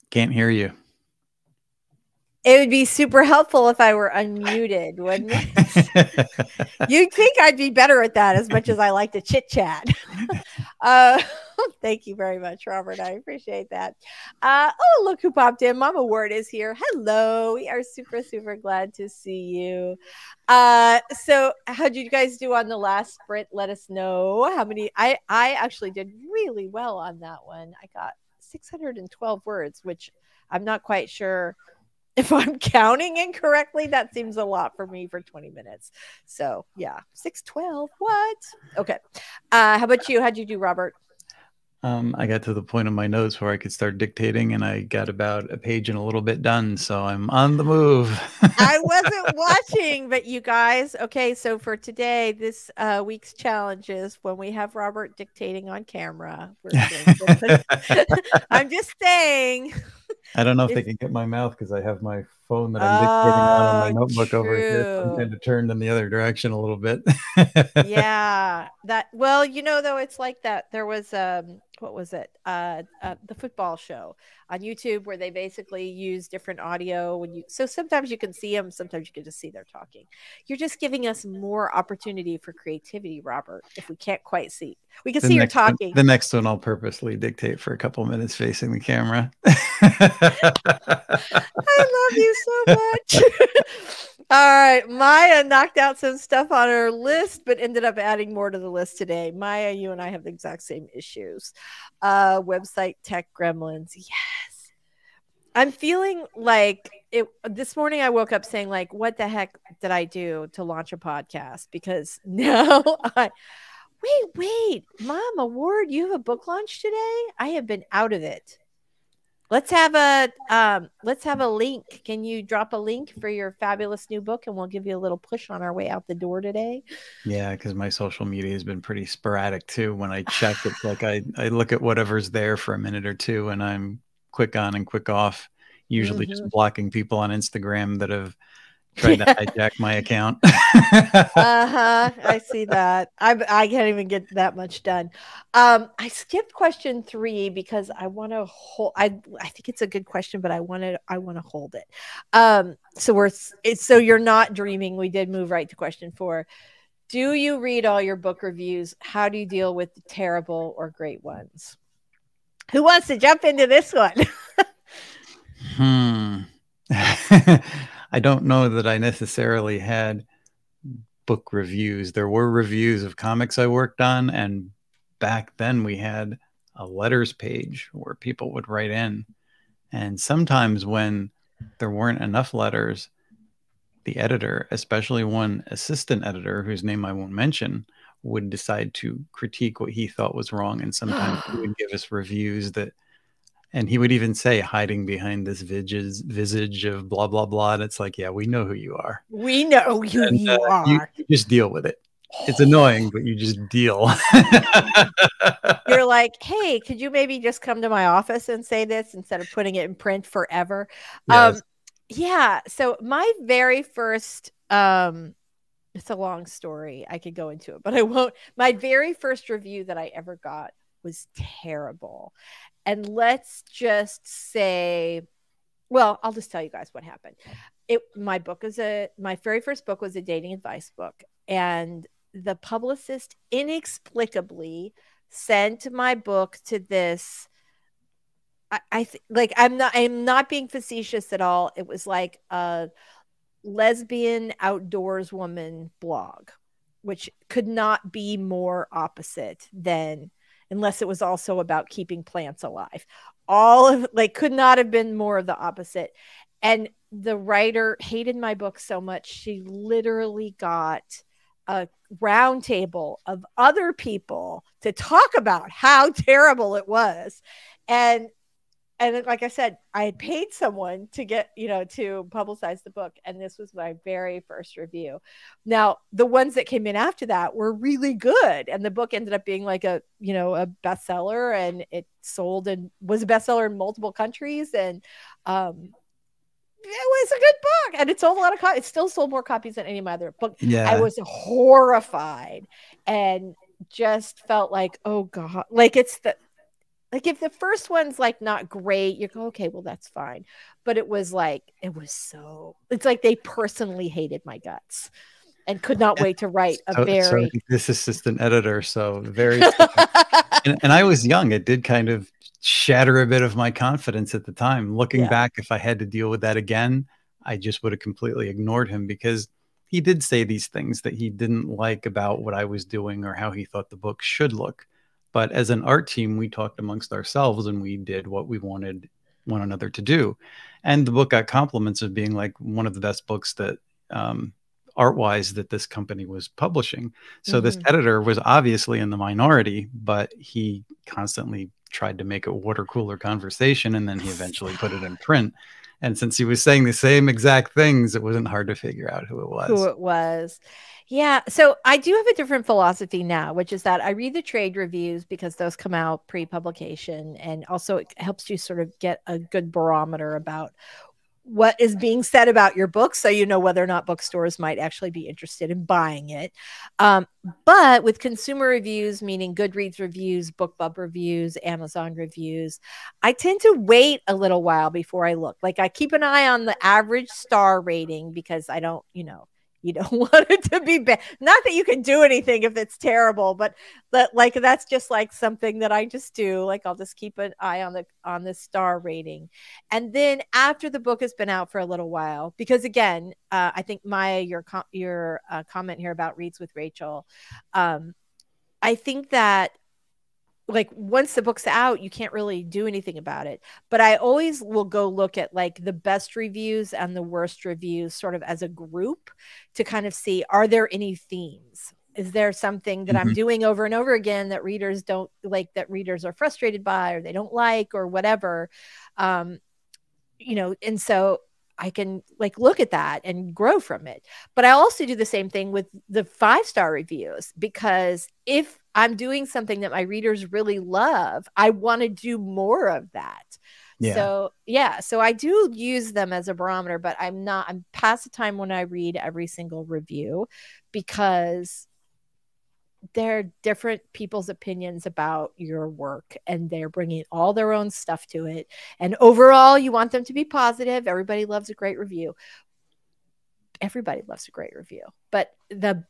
Can't hear you. It would be super helpful if I were unmuted, wouldn't it? You'd think I'd be better at that as much as I like to chit chat. Thank you very much, Robert. I appreciate that. Oh, look who popped in. Mama Ward is here. Hello. We are super, super glad to see you. So how did you guys do on the last sprint? Let us know how many. I actually did really well on that one. I got 612 words, which I'm not quite sure if I'm counting incorrectly. That seems a lot for me for 20 minutes. So yeah, 612. What? Okay. How about you? How'd you do, Robert? I got to the point of my notes where I could start dictating, and I got about a page and a little bit done. So I'm on the move. I wasn't watching, but you guys, okay. So for today, this week's challenge is when we have Robert dictating on camera. I'm just saying. I don't know if they can get my mouth because I have my phone that I'm dictating on my notebook over here. So I'm kind of turned in the other direction a little bit. Yeah, well, though, it's like that. There was what was it? The football show on YouTube where they basically use different audio so sometimes you can see them, sometimes you can just see they're talking. You're just giving us more opportunity for creativity, Robert. If we can't quite see, we can see you're talking. The next one I'll purposely dictate for a couple minutes facing the camera. I love you so much. All right, Maya knocked out some stuff on her list, but ended up adding more to the list today. Maya, you and I have the exact same issues. Website tech gremlins. Yes. I'm feeling like it. This morning I woke up saying, like, what the heck did I do to launch a podcast? Because now wait, Mama Ward, you have a book launch today? I have been out of it. Let's have a link. Can you drop a link for your fabulous new book, and we'll give you a little push on our way out the door today? Yeah, because my social media has been pretty sporadic too. When I check, it's like I look at whatever's there for a minute or two, and I'm quick on and quick off. Usually just blocking people on Instagram that have tried to hijack my account. I see that. I can't even get that much done. I skipped question 3 because I want to hold. I think it's a good question, but I want to hold it. So you're not dreaming. We did move right to question 4. Do you read all your book reviews? How do you deal with the terrible or great ones? Who wants to jump into this one? I don't know that I necessarily had book reviews. There were reviews of comics I worked on, and back then we had a letters page where people would write in. And sometimes when there weren't enough letters, the editor, especially one assistant editor whose name I won't mention, would decide to critique what he thought was wrong. And sometimes he would give us reviews that, and he would even say, hiding behind this visage of blah, blah, blah. And it's like, yeah, we know who you are. We know who you are. You just deal with it. It's annoying, but you just deal. You're like, hey, could you maybe just come to my office and say this instead of putting it in print forever? Yes. Yeah. So my very first, it's a long story. I could go into it, but I won't. My very first review that I ever got was terrible. And let's just say, well, I'll just tell you guys what happened. My very first book was a dating advice book, and the publicist inexplicably sent my book to this. I'm not being facetious at all. It was like a lesbian outdoors woman blog, which could not be more opposite than, unless it was also about keeping plants alive. Could not have been more of the opposite. And the writer hated my book so much, she literally got a round table of other people to talk about how terrible it was. And like I said, I had paid someone to get, to publicize the book. And this was my very first review. Now, the ones that came in after that were really good. And the book ended up being like a bestseller, and it sold and was a bestseller in multiple countries. And it was a good book, and it sold a lot of copies. It still sold more copies than any of my other book. Yeah. I was horrified and just felt like, oh God, like Like if the first one's like not great, you go, okay, well, that's fine. But it was like, it's like they personally hated my guts and could not wait to write a very this assistant editor. So very, and I was young. It did kind of shatter a bit of my confidence at the time. Looking back, if I had to deal with that again, I just would have completely ignored him, because he did say these things that he didn't like about what I was doing or how he thought the book should look. But as an art team, we talked amongst ourselves and we did what we wanted one another to do. And the book got compliments of being like one of the best books that art-wise that this company was publishing. So this editor was obviously in the minority, but he constantly tried to make a water cooler conversation, and then he eventually put it in print. And since he was saying the same exact things, it wasn't hard to figure out who it was. Yeah. So I do have a different philosophy now, which is that I read the trade reviews because those come out pre-publication. And also it helps you sort of get a good barometer about what is being said about your book, so you know whether or not bookstores might actually be interested in buying it. But with consumer reviews, meaning Goodreads reviews, BookBub reviews, Amazon reviews, I tend to wait a little while before I look. Like I keep an eye on the average star rating because I don't, you don't want it to be bad. Not that you can do anything if it's terrible, but like that's just like something that I just do. Like I'll just keep an eye on the star rating. And then after the book has been out for a little while, because again, I think Maya, your comment here about Reads with Rachel, I think that like once the book's out, you can't really do anything about it. But I always will go look at like the best reviews and the worst reviews sort of as a group to kind of see, are there any themes? Is there something that I'm doing over and over again that readers don't like, that readers are frustrated by, or they don't like, or whatever? And so I can like look at that and grow from it. But I also do the same thing with the 5-star reviews, because if I'm doing something that my readers really love, I want to do more of that. So I do use them as a barometer, but I'm past the time when I read every single review, because they're different people's opinions about your work, and they're bringing all their own stuff to it. And overall, you want them to be positive. Everybody loves a great review. But the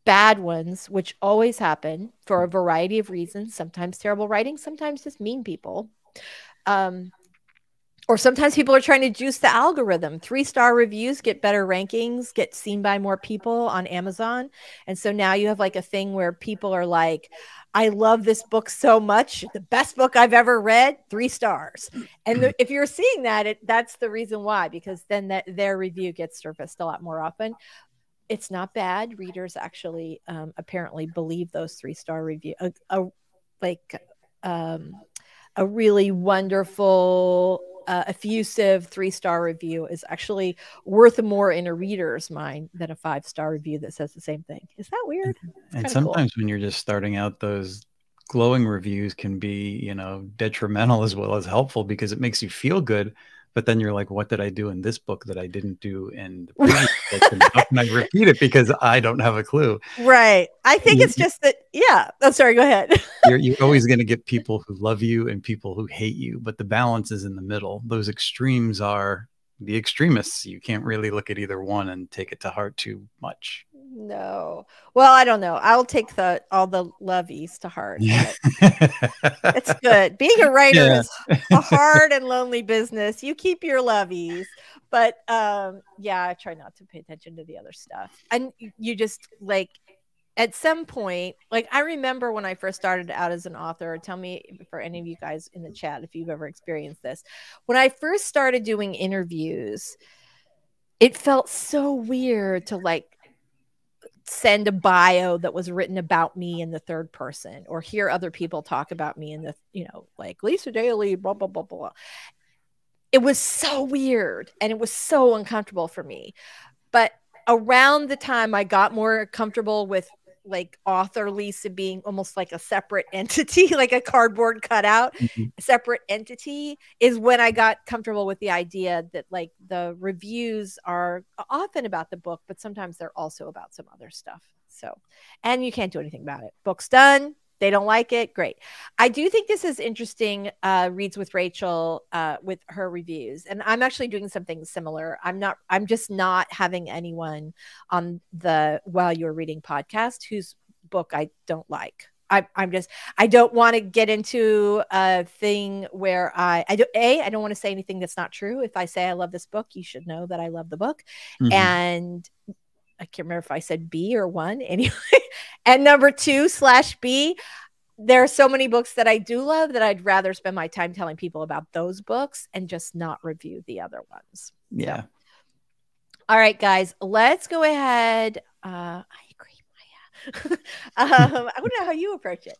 bad ones, which always happen for a variety of reasons, sometimes terrible writing, sometimes just mean people, or sometimes people are trying to juice the algorithm. 3-star reviews get better rankings, get seen by more people on Amazon. And so now you have like a thing where people are like, I love this book so much. The best book I've ever read, 3 stars. And if you're seeing that, that's the reason why, because then their review gets surfaced a lot more often. It's not bad. Readers actually apparently believe those 3-star review, a really wonderful, effusive 3-star review is actually worth more in a reader's mind than a 5-star review that says the same thing. Is that weird? And sometimes when you're just starting out, those glowing reviews can be, detrimental as well as helpful, because it makes you feel good. But then you're like, what did I do in this book that I didn't do in the previous book? And how can I repeat it, because I don't have a clue? Right. I think it's just that. Yeah. I'm sorry. Go ahead. You're always going to get people who love you and people who hate you, but the balance is in the middle. Those extremes are the extremists. You can't really look at either one and take it to heart too much. No. Well, I don't know. I'll take all the lovies to heart. Yeah. It's good. Being a writer is a hard and lonely business. You keep your lovies. But I try not to pay attention to the other stuff. And you just like, at some point, like I remember when I first started out as an author, tell me for any of you guys in the chat if you've ever experienced this. When I first started doing interviews, it felt so weird to like send a bio that was written about me in the third person, or hear other people talk about me in the, like Lisa Daly, blah, blah, blah, blah. It was so weird and it was so uncomfortable for me. But around the time I got more comfortable with like author Lisa being almost like a separate entity, like a cardboard cutout, separate entity, is when I got comfortable with the idea that like the reviews are often about the book, but sometimes they're also about some other stuff. So, and you can't do anything about it. Book's done. they don't like it, great. I do think this is interesting, Reads with Rachel, with her reviews. And I'm actually doing something similar. I'm just not having anyone on the While You're Reading podcast whose book I don't like. I don't want to get into a thing where I don't want to say anything that's not true. If I say I love this book, you should know that I love the book. Mhm. And I can't remember if I said B or 1 anyway. And number 2/B, there are so many books that I do love that I'd rather spend my time telling people about those books and just not review the other ones. Yeah. So, all right, guys, let's go ahead. I agree. I don't know how you approach it.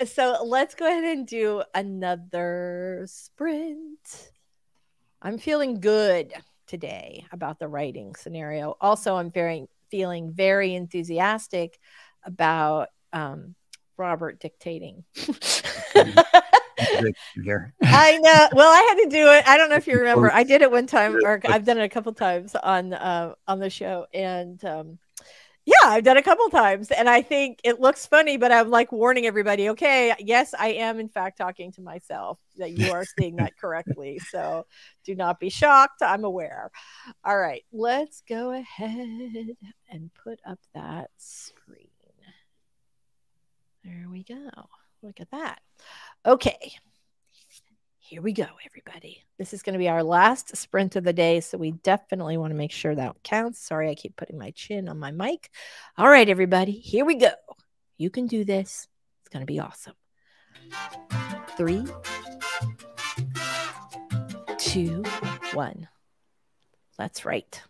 So let's go ahead and do another sprint. I'm feeling good today about the writing scenario. Also, I'm feeling very enthusiastic about Robert dictating. I know. Well, I had to do it. I don't know if you remember. I did it one time, or I've done it a couple times on the show, and yeah, I've done it a couple times, and I think it looks funny, but I'm like warning everybody, okay, yes, I am in fact talking to myself, that you are seeing that correctly. So do not be shocked. I'm aware. All right, let's go ahead and put up that screen. There we go. Look at that. Okay. Here we go, everybody. This is going to be our last sprint of the day, so we definitely want to make sure that counts. Sorry, I keep putting my chin on my mic. All right, everybody, here we go. You can do this. It's going to be awesome. 3, 2, 1. Let's write.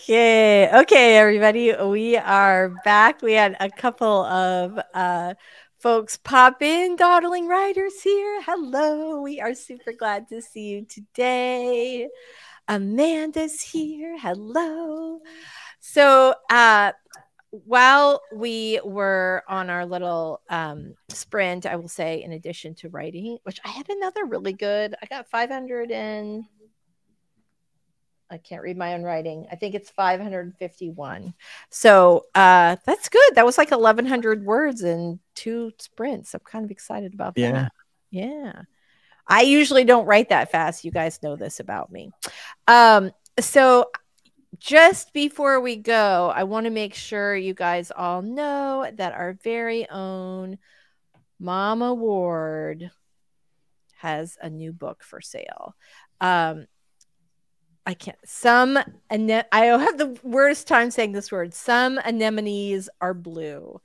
Okay, everybody. We are back. We had a couple of folks pop in. Dawdling Riders here. Hello. We are super glad to see you today. Amanda's here. Hello. So while we were on our little sprint, I will say, in addition to writing, which I had another really good, I got 500 and I can't read my own writing. I think it's 551. So that's good. That was like 1,100 words in 2 sprints. I'm kind of excited about that. Yeah. I usually don't write that fast. You guys know this about me. So just before we go, I want to make sure you guys all know that our very own Mama Ward has a new book for sale. I can't. I have the worst time saying this word. Some anemones are blue,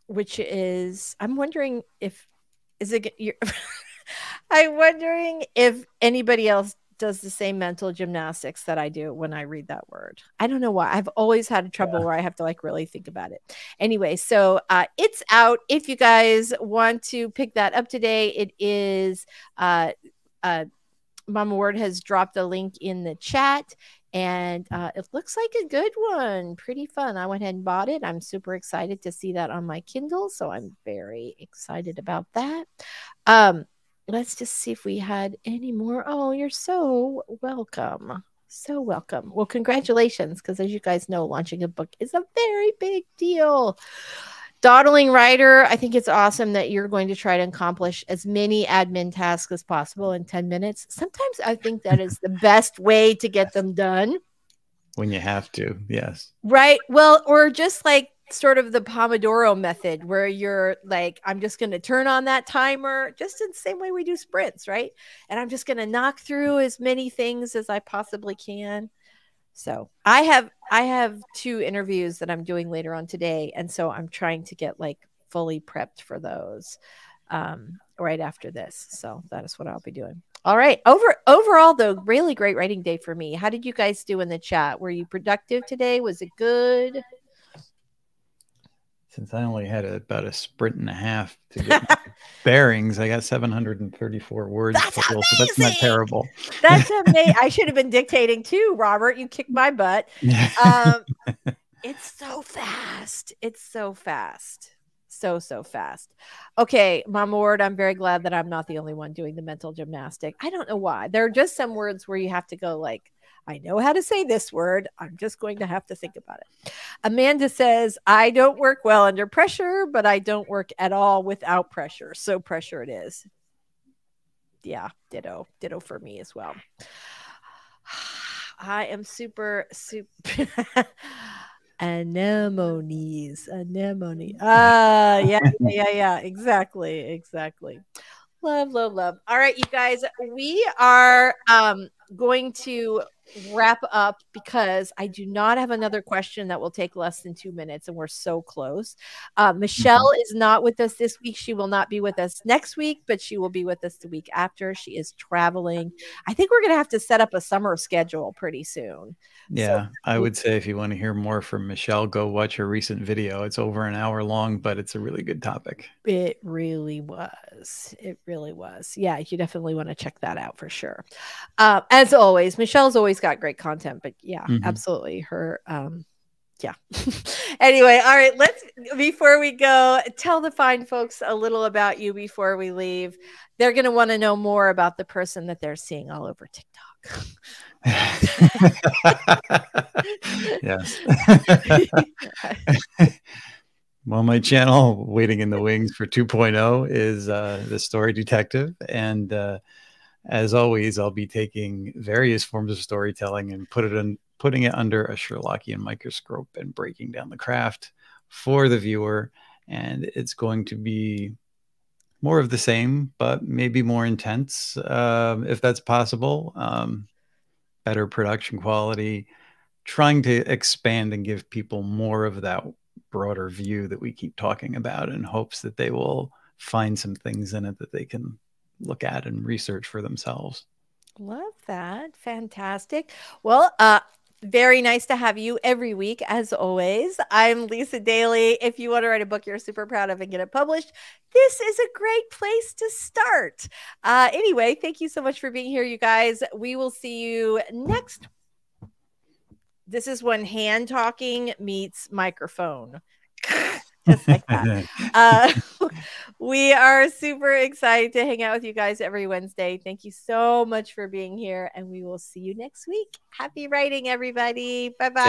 which is. I'm wondering if I'm wondering if anybody else does the same mental gymnastics that I do when I read that word. I don't know why. I've always had trouble where I have to like really think about it. Anyway, so it's out. If you guys want to pick that up today, it is Mama Ward has dropped a link in the chat, and it looks like a good one. Pretty fun. I went ahead and bought it. I'm super excited to see that on my Kindle, so I'm very excited about that. Let's just see if we had any more. Oh, you're so welcome. So welcome. Well, congratulations, because as you guys know, launching a book is a very big deal. Dawdling Writer, I think it's awesome that you're going to try to accomplish as many admin tasks as possible in 10 minutes. Sometimes I think that is the best way to get them done. When you have to, yes. Right. Well, or just like sort of the Pomodoro method where you're like, I'm just going to turn on that timer just in the same way we do sprints, right? And I'm just going to knock through as many things as I possibly can. So I have 2 interviews that I'm doing later on today. And so I'm trying to get like fully prepped for those right after this. So that is what I'll be doing. All right. Overall, though, really great writing day for me. How did you guys do in the chat? Were you productive today? Was it good? Since I only had about a sprint and a half to get my bearings, I got 734 words total, so that's not terrible. That's amazing. I should have been dictating too, Robert. You kicked my butt. It's so fast. It's so fast. So fast. Okay, Mama Ward, I'm very glad that I'm not the only one doing the mental gymnastic. I don't know why. There are just some words where you have to go like, I know how to say this word. I'm just going to have to think about it. Amanda says, I don't work well under pressure, but I don't work at all without pressure. So pressure it is. Yeah, ditto for me as well. I am super anemones. Yeah. Exactly. Love. All right, you guys, we are going to wrap up because I do not have another question that will take less than 2 minutes, and we're so close. Michelle is not with us this week. She will not be with us next week, but she will be with us the week after. She is traveling. I think we're going to have to set up a summer schedule pretty soon. Yeah, so, I would say if you want to hear more from Michelle, go watch her recent video. It's over an hour long, but it's a really good topic. It really was. Yeah, you definitely want to check that out for sure. As always, Michelle's always got great content, but yeah, absolutely. Her, yeah. Anyway, all right, before we go, tell the fine folks a little about you before we leave. They're going to want to know more about the person that they're seeing all over TikTok. Yes. Well, my channel, Waiting in the Wings for 2.0, is The Story Detective. And as always, I'll be taking various forms of storytelling and putting it under a Sherlockian microscope and breaking down the craft for the viewer. And it's going to be more of the same, but maybe more intense, if that's possible. Better production quality, trying to expand and give people more of that broader view that we keep talking about, in hopes that they will find some things in it that they can look at and research for themselves. Love that. Fantastic. Well, Very nice to have you every week, as always. I'm Lisa Daly. If you want to write a book you're super proud of and get it published, this is a great place to start. Anyway, thank you so much for being here, you guys. We will see you next. This is when hand talking meets microphone. Just like that. We are super excited to hang out with you guys every Wednesday. Thank you so much for being here, and we will see you next week. Happy writing, everybody. Bye-bye.